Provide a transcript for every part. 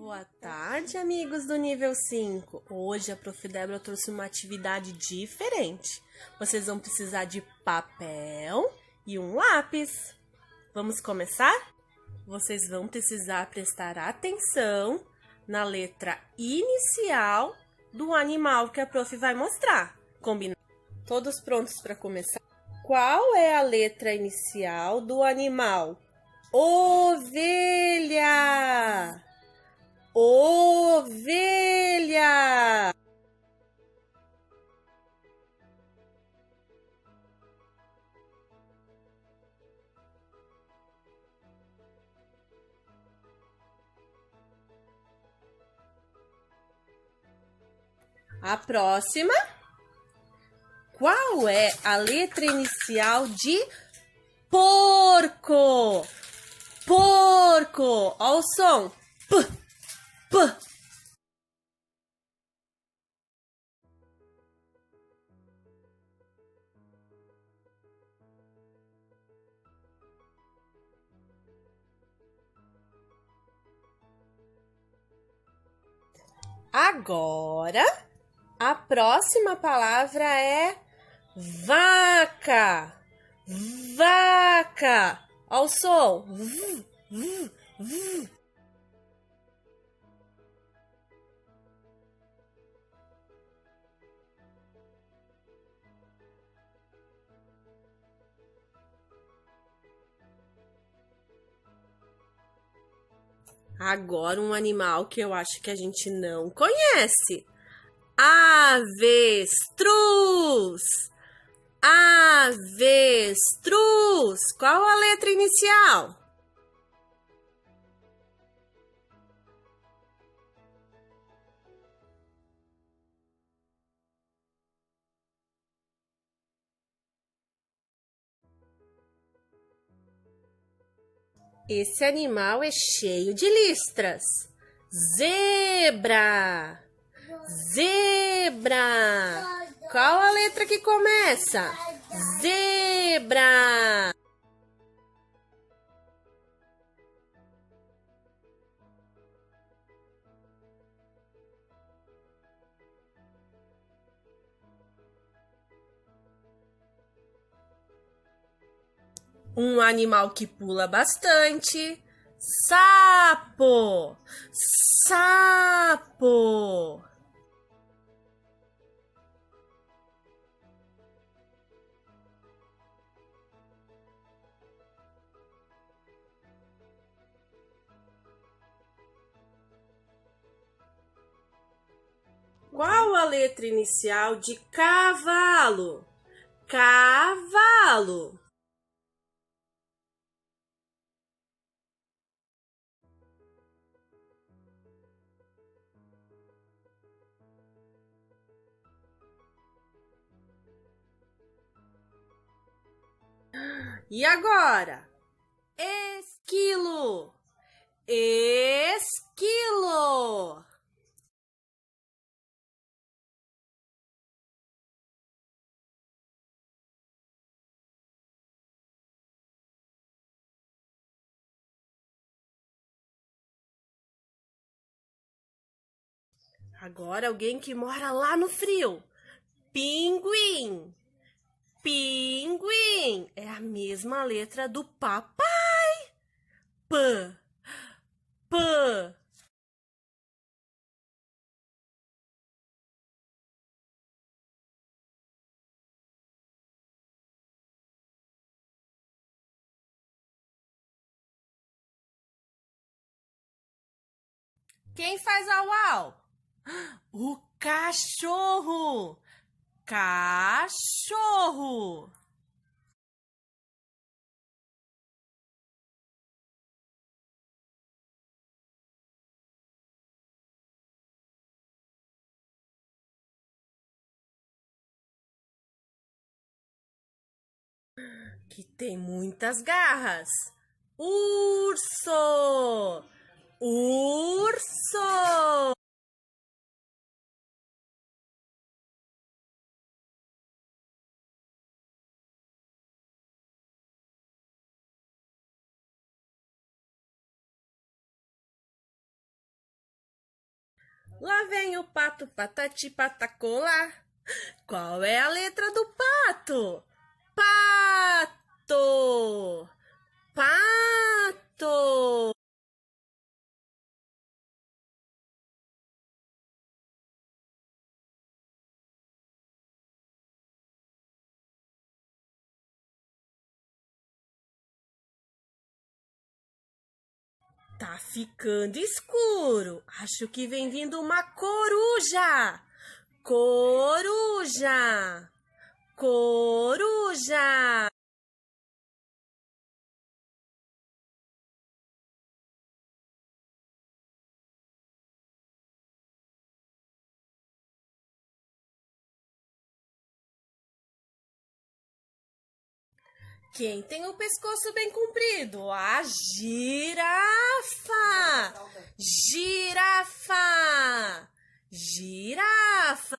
Boa tarde, amigos do nível 5. Hoje a Prof. Débora trouxe uma atividade diferente. Vocês vão precisar de papel e um lápis. Vamos começar? Vocês vão precisar prestar atenção na letra inicial do animal que a Prof. vai mostrar. Combinado? Todos prontos para começar? Qual é a letra inicial do animal? Ovelha! Ovelha! A próxima. Qual é a letra inicial de porco? Porco! Olha o som. P, p. Agora, a próxima palavra é vaca. Vaca. Olha o som. Agora um animal que eu acho que a gente não conhece. Avestruz. Avestruz. Qual a letra inicial? Esse animal é cheio de listras. Zebra. Zebra. Qual a letra que começa? Zebra. Um animal que pula bastante. Sapo. Sapo. Qual a letra inicial de cavalo? Cavalo. E agora? Esquilo. Esquilo. Agora alguém que mora lá no frio. Pinguim. Pinguim. É a mesma letra do papai. P. P. Quem faz au-au? O cachorro. Cachorro. Que tem muitas garras. Urso. Urso. Lá vem o pato, patati, patacolá. Qual é a letra do pato? Pato! Pato! Tá ficando escuro. Acho que vem vindo uma coruja. Coruja! Coruja! Quem tem o pescoço bem comprido? A girafa! Girafa! Girafa!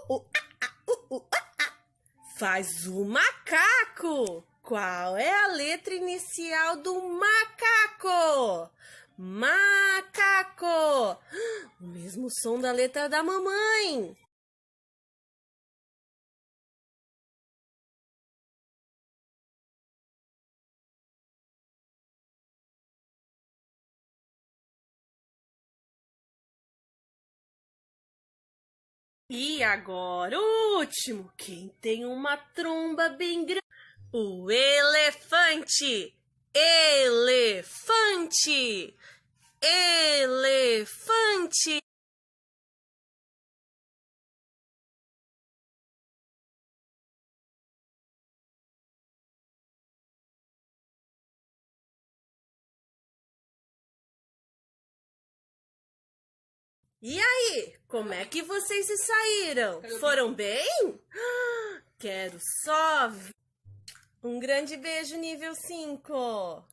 Uh, uh, Faz o macaco. Qual é a letra inicial do macaco? Macaco. O mesmo som da letra da mamãe. E agora o último. Quem tem uma tromba bem grande? O elefante. Elefante. Elefante. E aí, como é que vocês se saíram? Foram bem? Quero só ver. Um grande beijo nível 5.